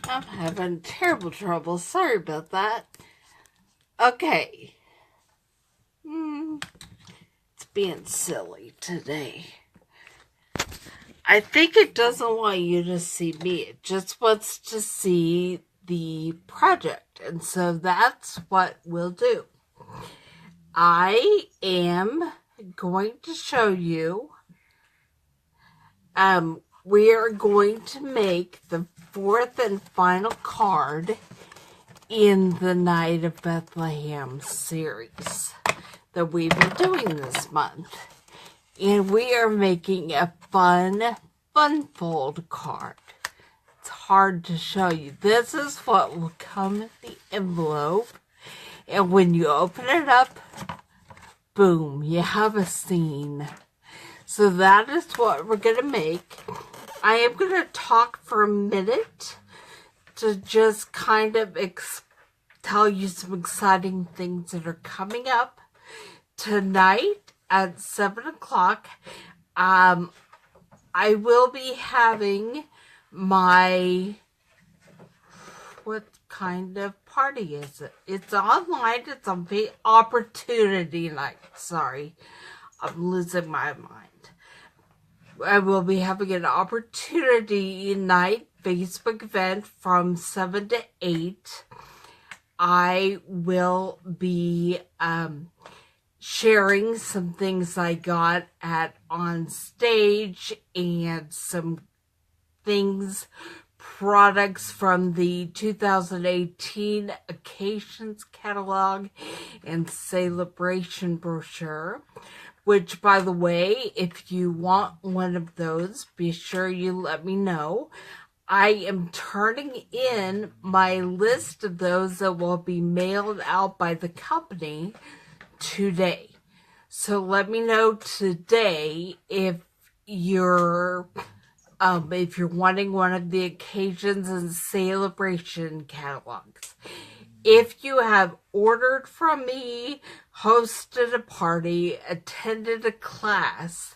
I'm having terrible trouble. Sorry about that. Okay. It's being silly today. I think it doesn't want you to see me. It just wants to see the project. And so that's what we'll do. I am going to show you. We are going to make the fourth and final card in the Night of Bethlehem series that we've been doing this month. And we are making a fun fold card. It's hard to show you. This is what will come in the envelope. And when you open it up, boom, you have a scene. So that is what we're going to make. I am going to talk for a minute to just kind of tell you some exciting things that are coming up tonight at 7 o'clock. I will be having my, what kind of party is it? It's online. It's on opportunity night. Sorry, I'm losing my mind. I will be having an opportunity night Facebook event from 7 to 8. I will be sharing some things I got on stage and some products from the 2018 Occasions Catalog and Celebration Brochure. Which, by the way, if you want one of those, be sure you let me know. I am turning in my list of those that will be mailed out by the company today. So let me know today if you're wanting one of the Occasions and Celebration catalogs. If you have ordered from me, hosted a party, attended a class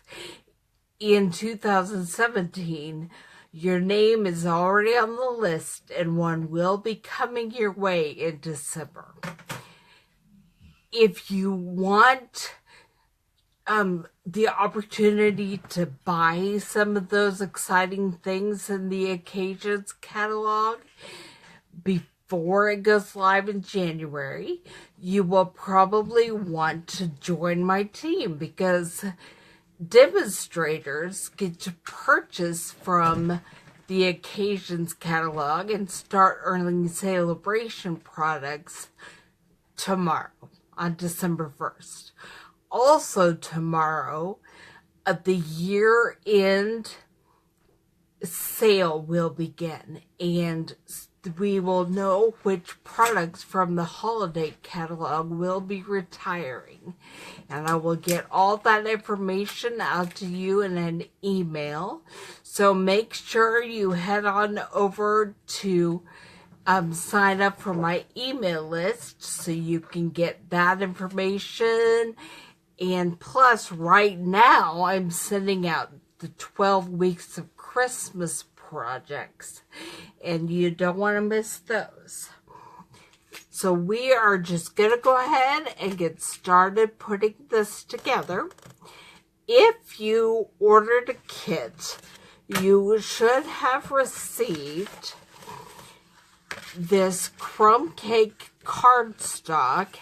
in 2017, your name is already on the list and one will be coming your way in December. If you want the opportunity to buy some of those exciting things in the Occasions catalog before it goes live in January, you will probably want to join my team because demonstrators get to purchase from the Occasions catalog and start earning celebration products tomorrow on December 1st. Also tomorrow, the year-end sale will begin, and we will know which products from the holiday catalog will be retiring. And I will get all that information out to you in an email. So make sure you head on over to sign up for my email list so you can get that information. And plus, right now, I'm sending out the 12 weeks of Christmas projects, and you don't want to miss those. So we are just going to go ahead and get started putting this together. If you ordered a kit, you should have received this Crumb Cake cardstock,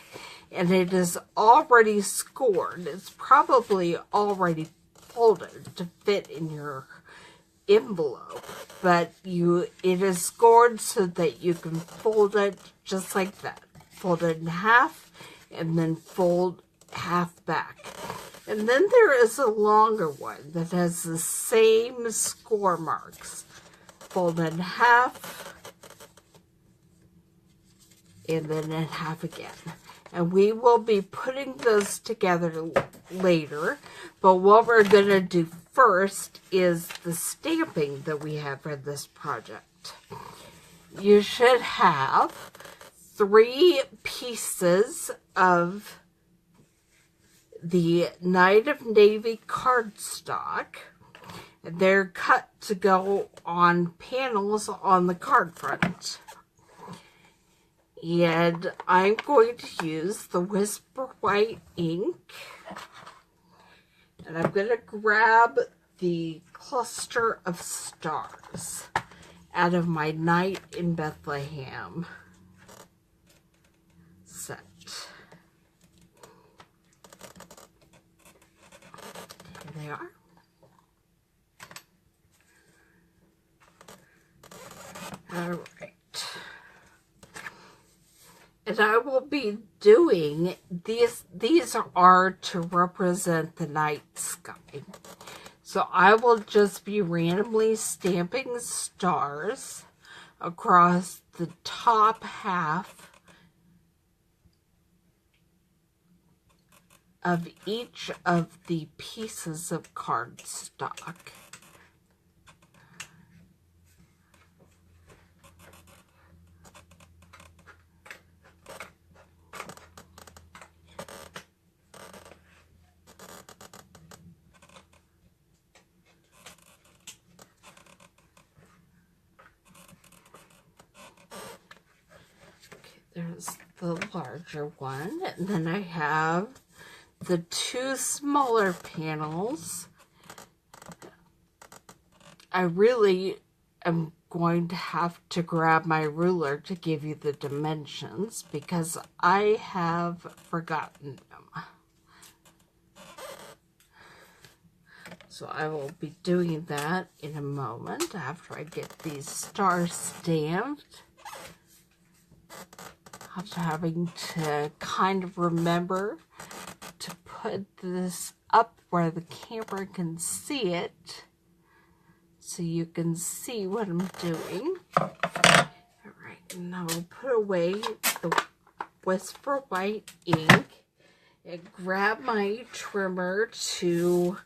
and it is already scored. It's probably already folded to fit in your envelope, but it is scored so that you can fold it just like that. Fold it in half and then fold half back. And then there is a longer one that has the same score marks. Fold in half and then in half again. And we will be putting those together later. But what we're going to do first is the stamping that we have for this project. You should have 3 pieces of the Night of Navy cardstock. And they're cut to go on panels on the card front. And I'm going to use the Whisper White ink. And I'm going to grab the cluster of stars out of my Night in Bethlehem set. Here they are. All right. And I will be doing these are to represent the night sky. So I will just be randomly stamping stars across the top half of each of the pieces of cardstock. There's the larger one, and then I have the two smaller panels. I really am going to have to grab my ruler to give you the dimensions because I have forgotten them. So I will be doing that in a moment after I get these stars stamped. After having to kind of remember to put this up where the camera can see it, so you can see what I'm doing. Alright, now I'll put away the Whisper White ink and grab my trimmer to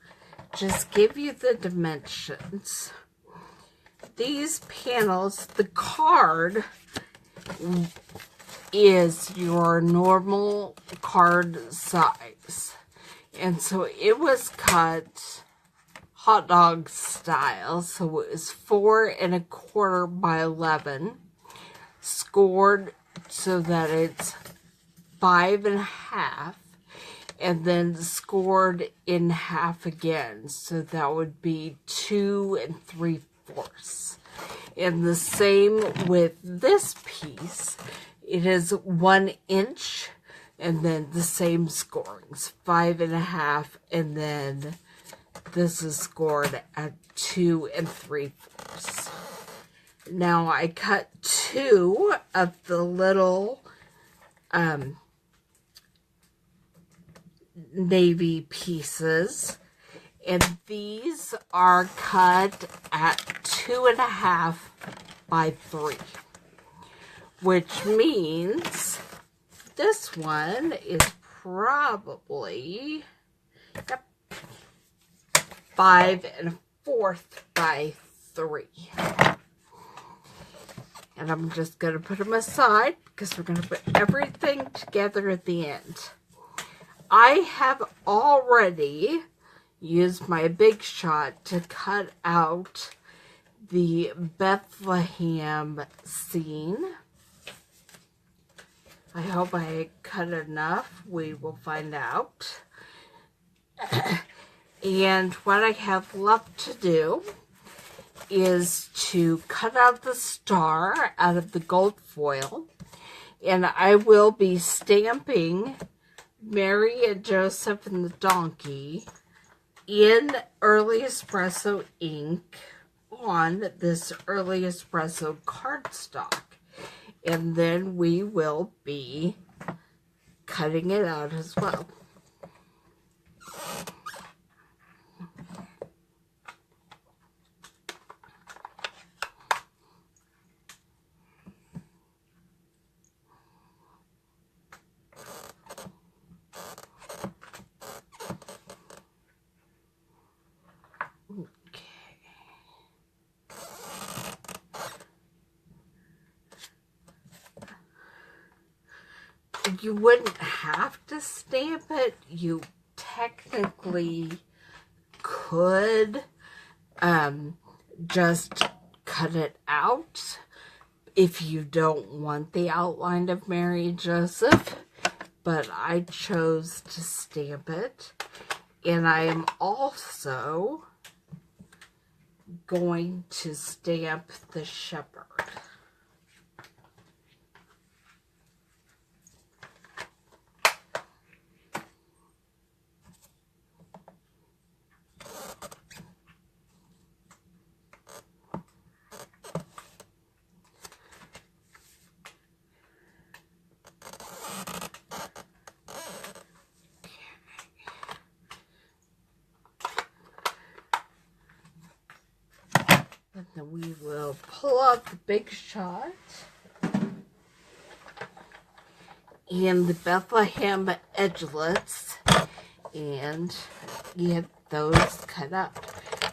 just give you the dimensions. These panels, the card is your normal card size, and so it was cut hot dog style, so it was 4 1/4 by 11, scored so that it's 5 1/2, and then scored in half again, so that would be 2 3/4. And the same with this piece. It is 1 inch, and then the same scorings, 5 1/2, and then this is scored at 2 3/4. Now I cut 2 of the little navy pieces, and these are cut at 2 1/2 by 3. Which means this one is probably 5 1/4 by 3. And I'm just going to put them aside because we're going to put everything together at the end. I have already used my Big Shot to cut out the Bethlehem scene. I hope I cut enough. We will find out. And what I have left to do is to cut out the star out of the gold foil. And I will be stamping Mary and Joseph and the donkey in Early Espresso ink on this Early Espresso cardstock. And then we will be cutting it out as well. You wouldn't have to stamp it. You technically could, just cut it out if you don't want the outline of Mary and Joseph, but I chose to stamp it. And I am also going to stamp the shepherd. And then we will pull out the Big Shot and the Bethlehem edgelets and get those cut up.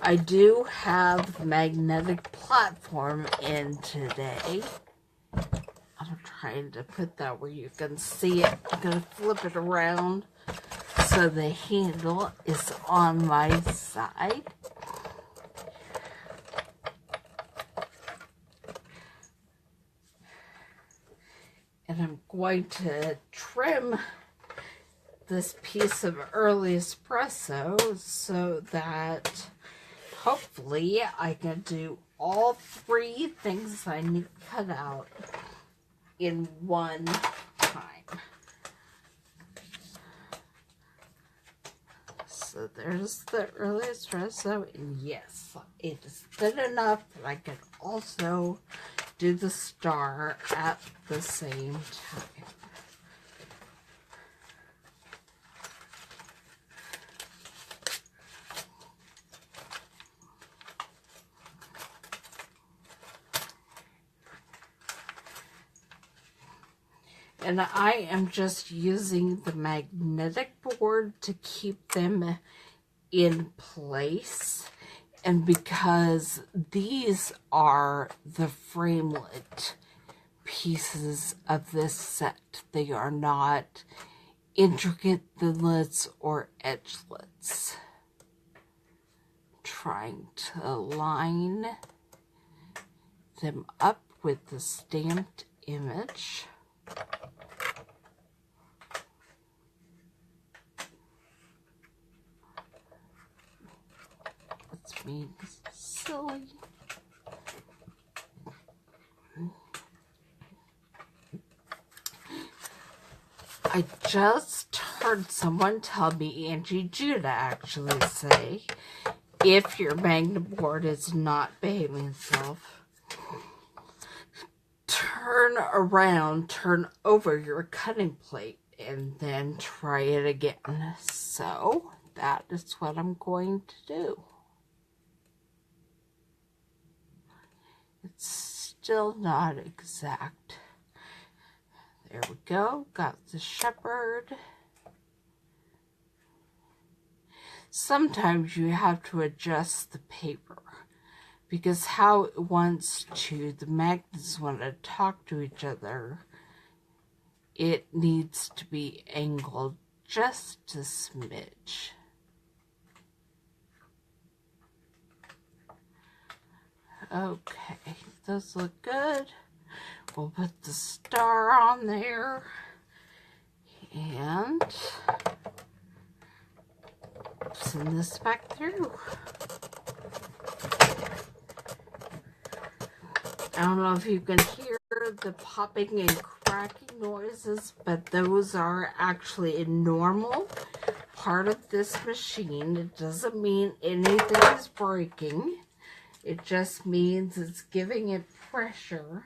I do have the magnetic platform in today. I'm trying to put that where you can see it. I'm going to flip it around so the handle is on my side. And I'm going to trim this piece of early espresso so that hopefully I can do all 3 things I need cut out in one time. So there's the early espresso, and yes, it is thin enough that I can also do the star at the same time. And I am just using the magnetic board to keep them in place. And because these are the framelit pieces of this set, they are not intricate thinlets or edgelets. Trying to line them up with the stamped image. That's being silly. I just heard someone tell me, Angie Judah actually say, if your magnet board is not behaving itself, turn around, turn over your cutting plate, and then try it again. So that is what I'm going to do. It's still not exact. There we go. Got the shepherd. Sometimes you have to adjust the paper because how it wants to, the magnets want to talk to each other, it needs to be angled just a smidge. Okay, those look good. We'll put the star on there and send this back through. I don't know if you can hear the popping and cracking noises, but those are actually a normal part of this machine. It doesn't mean anything is breaking. It just means it's giving it pressure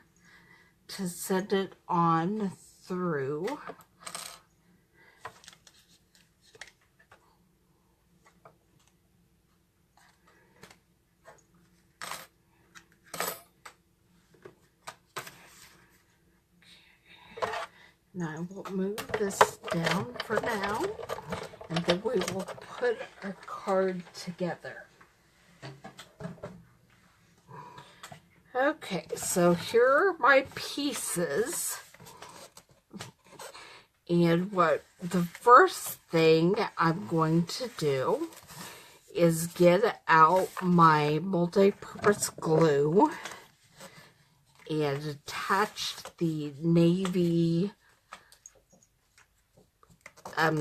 to send it on through. Now I will move this down for now, and then we will put our card together. Okay, so here are my pieces. And what the first thing I'm going to do is get out my multi-purpose glue and attach the navy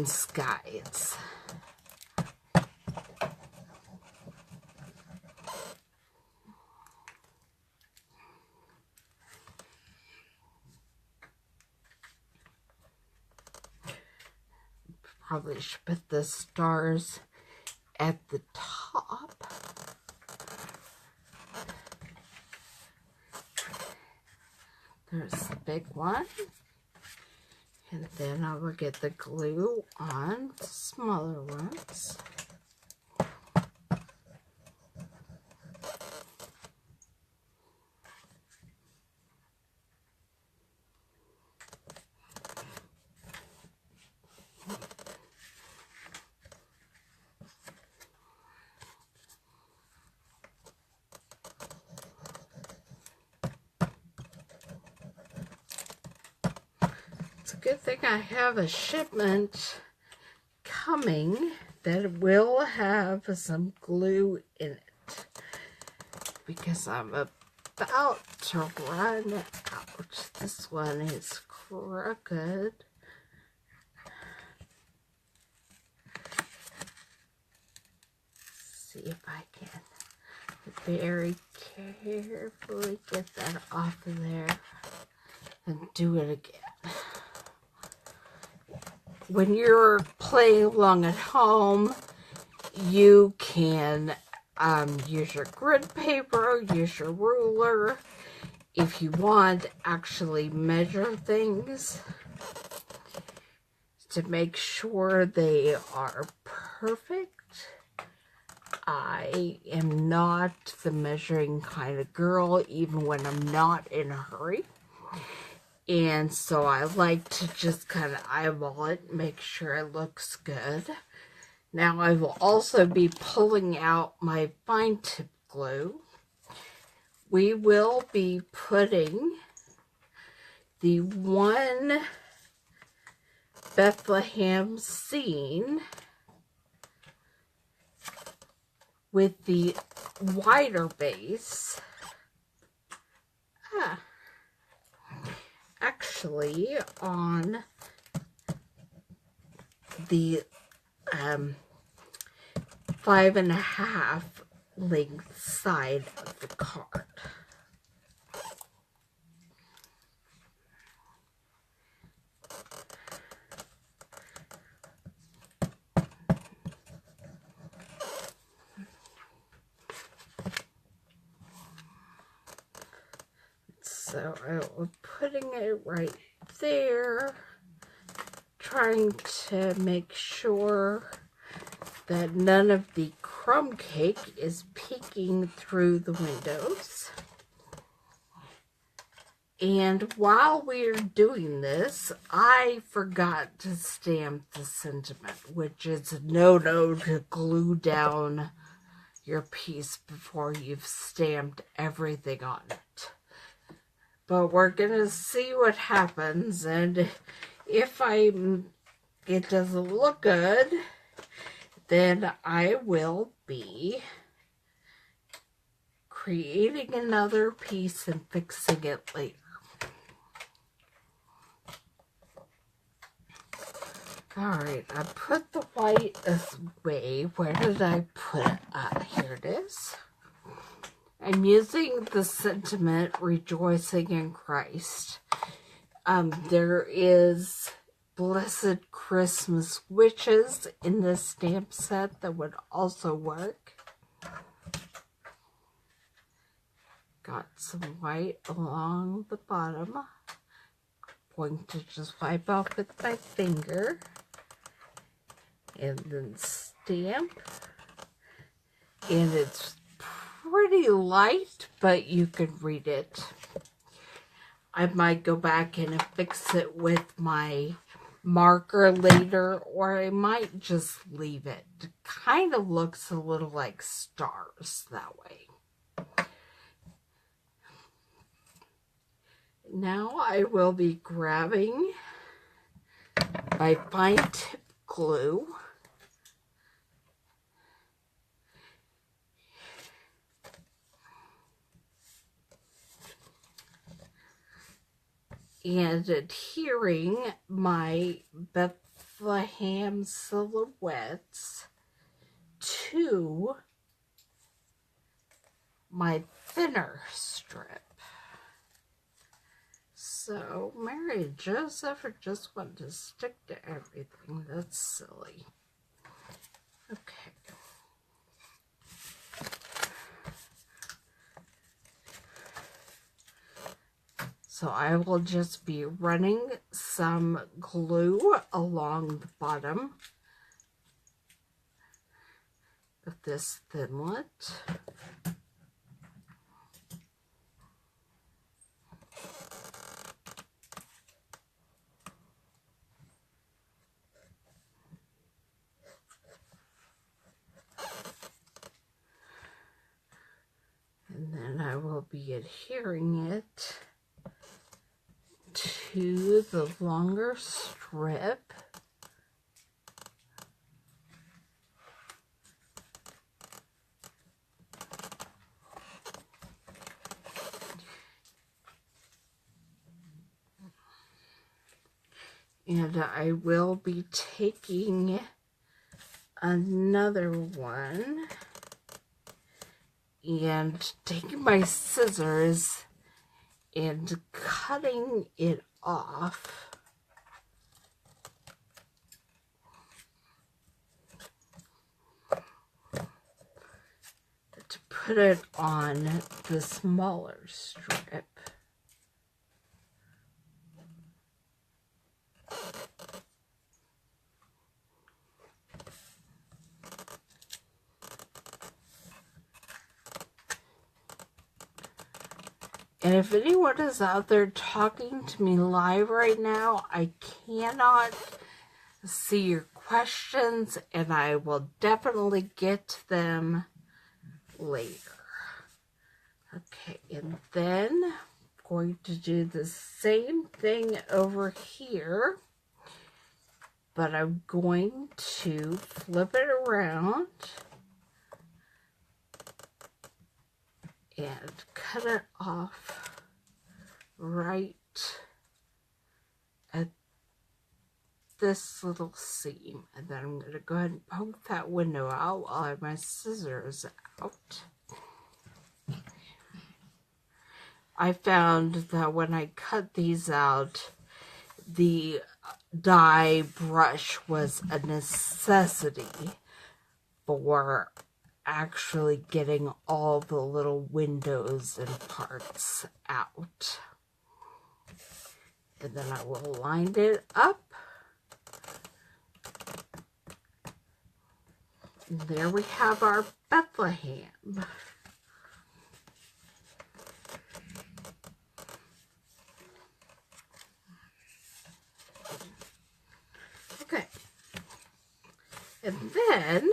skies. Probably should put the stars at the top. There's the big one. And then I will get the glue on the smaller ones. Good thing I have a shipment coming that will have some glue in it, because I'm about to run out. This one is crooked. See if I can very carefully get that off of there and do it again. When you're playing along at home, you can use your grid paper, use your ruler. If you want, actually measure things to make sure they are perfect. I am not the measuring kind of girl, even when I'm not in a hurry. And so I like to just kind of eyeball it, make sure it looks good. Now I will also be pulling out my fine tip glue. We will be putting the one Bethlehem scene with the wider base. Actually on the 5.5 length side of the card. So I'm putting it right there, trying to make sure that none of the crumb cake is peeking through the windows. And while we're doing this, I forgot to stamp the sentiment, which is a no-no to glue down your piece before you've stamped everything on it. But we're going to see what happens, and if it doesn't look good, then I will be creating another piece and fixing it later. Alright, I put the white away. Where did I put it? Here it is. I'm using the sentiment Rejoicing in Christ. There is Blessed Christmas Witches in this stamp set that would also work. Got some white along the bottom. Going to just wipe off with my finger. And then stamp. And it's pretty light, but you can read it. I might go back and fix it with my marker later, or I might just leave it. It kind of looks a little like stars that way. Now I will be grabbing my fine tip glue and adhering my Bethlehem silhouettes to my thinner strip. So Mary Joseph just wanted to stick to everything. That's silly. Okay. So I will just be running some glue along the bottom of this thinlet. And then I will be adhering it to the longer strip. And I will be taking another one and taking my scissors and cutting it off. To put it on the smaller strip. And if anyone is out there talking to me live right now, I cannot see your questions, and I will definitely get to them later. Okay, and then I'm going to do the same thing over here, but I'm going to flip it around and cut it off right at this little seam. And then I'm going to go ahead and poke that window out while I have my scissors out. I found that when I cut these out, the dye brush was a necessity for actually getting all the little windows and parts out. And then I will line it up. And there we have our Bethlehem. Okay. And then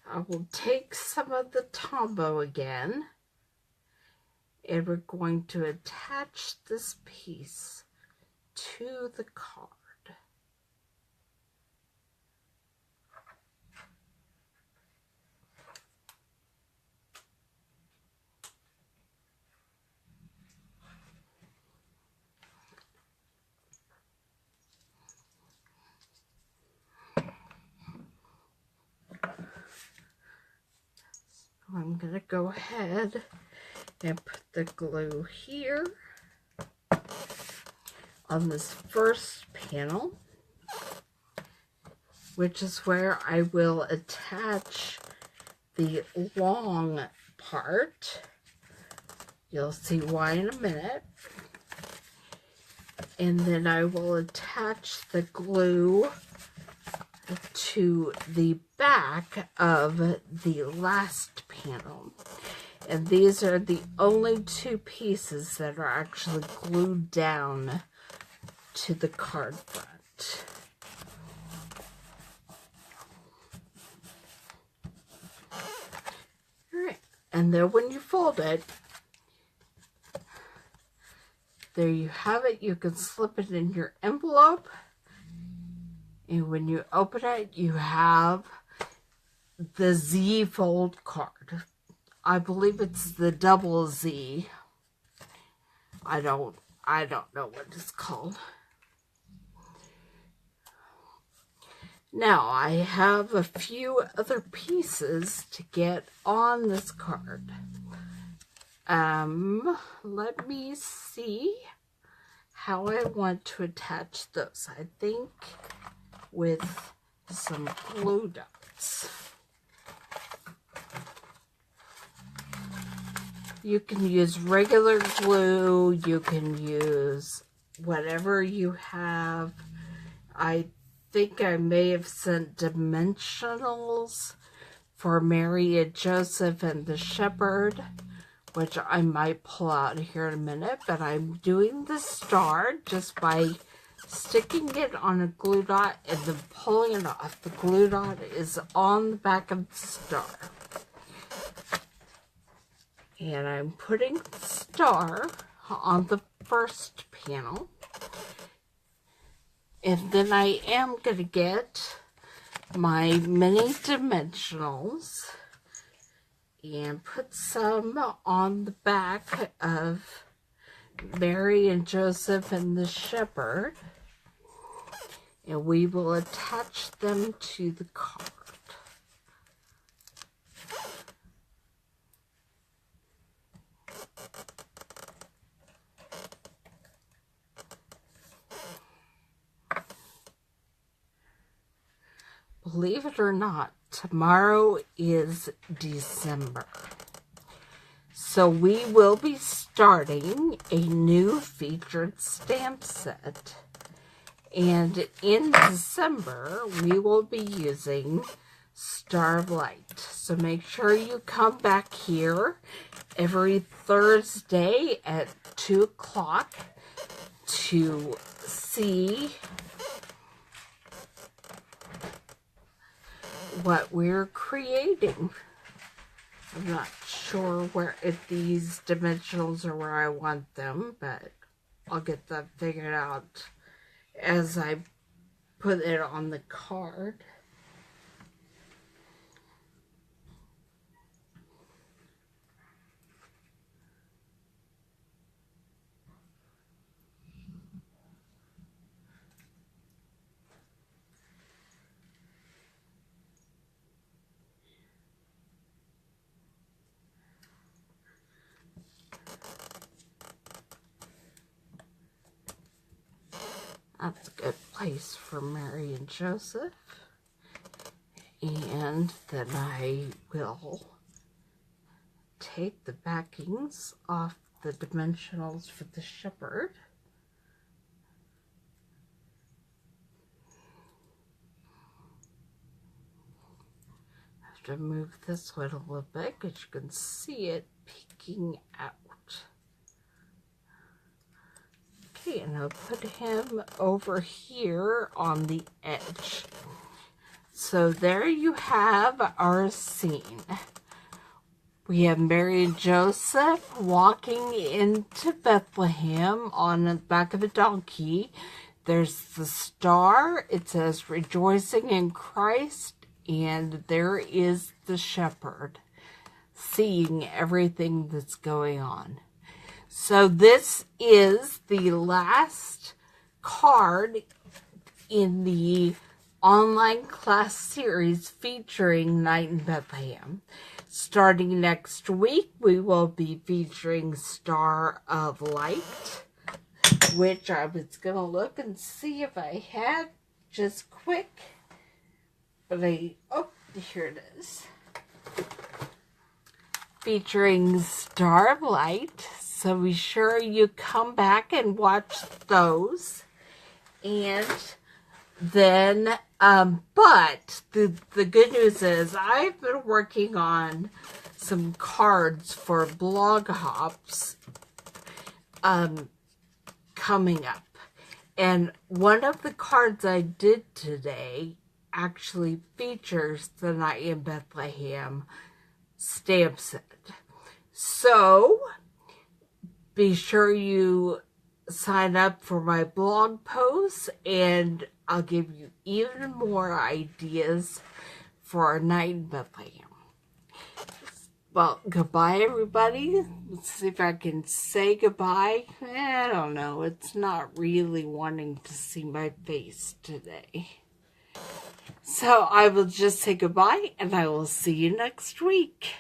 I will take some of the Tombow again, and we're going to attach this piece to the card. I'm going to go ahead and put the glue here on this first panel, which is where I will attach the long part. You'll see why in a minute. And then I will attach the glue to the back of the last panel. And these are the only two pieces that are actually glued down to the card front. Alright, and then when you fold it, there you have it. You can slip it in your envelope. And when you open it, you have the Z fold card. I believe it's the double Z. I don't I don't know what it's called. Now, I have a few other pieces to get on this card. Let me see how I want to attach those. I think with some glue dots. You can use regular glue, you can use whatever you have. I think I may have sent dimensionals for Mary and Joseph and the shepherd, which I might pull out here in a minute, but I'm doing the star just by sticking it on a glue dot and then pulling it off. The glue dot is on the back of the star. And I'm putting the star on the first panel. And then I am going to get my mini dimensionals and put some on the back of Mary and Joseph and the shepherd. And we will attach them to the card. Believe it or not, tomorrow is December. So we will be starting a new featured stamp set. And in December, we will be using Star of Light. So make sure you come back here every Thursday at 2 o'clock to see what we're creating. I'm not sure where, if these dimensionals are where I want them, but I'll get that figured out as I put it on the card. That's a good place for Mary and Joseph. And then I will take the backings off the dimensionals for the shepherd. I have to move this one a little bit because you can see it peeking out. Okay, and I'll put him over here on the edge. So there you have our scene. We have Mary and Joseph walking into Bethlehem on the back of a donkey. There's the star. It says rejoicing in Christ. And there is the shepherd seeing everything that's going on. So this is the last card in the online class series featuring Night in Bethlehem. Starting next week, we will be featuring Star of Light, which I was going to look and see if I had just quick. But oh, here it is. Featuring Star of Light. So be sure you come back and watch those. And then, but the good news is I've been working on some cards for Blog Hops coming up. And one of the cards I did today actually features the Night in Bethlehem stamp set. So be sure you sign up for my blog posts, and I'll give you even more ideas for our Night in Bethlehem. Well, goodbye, everybody. Let's see if I can say goodbye. I don't know. It's not really wanting to see my face today. So I will just say goodbye, and I will see you next week.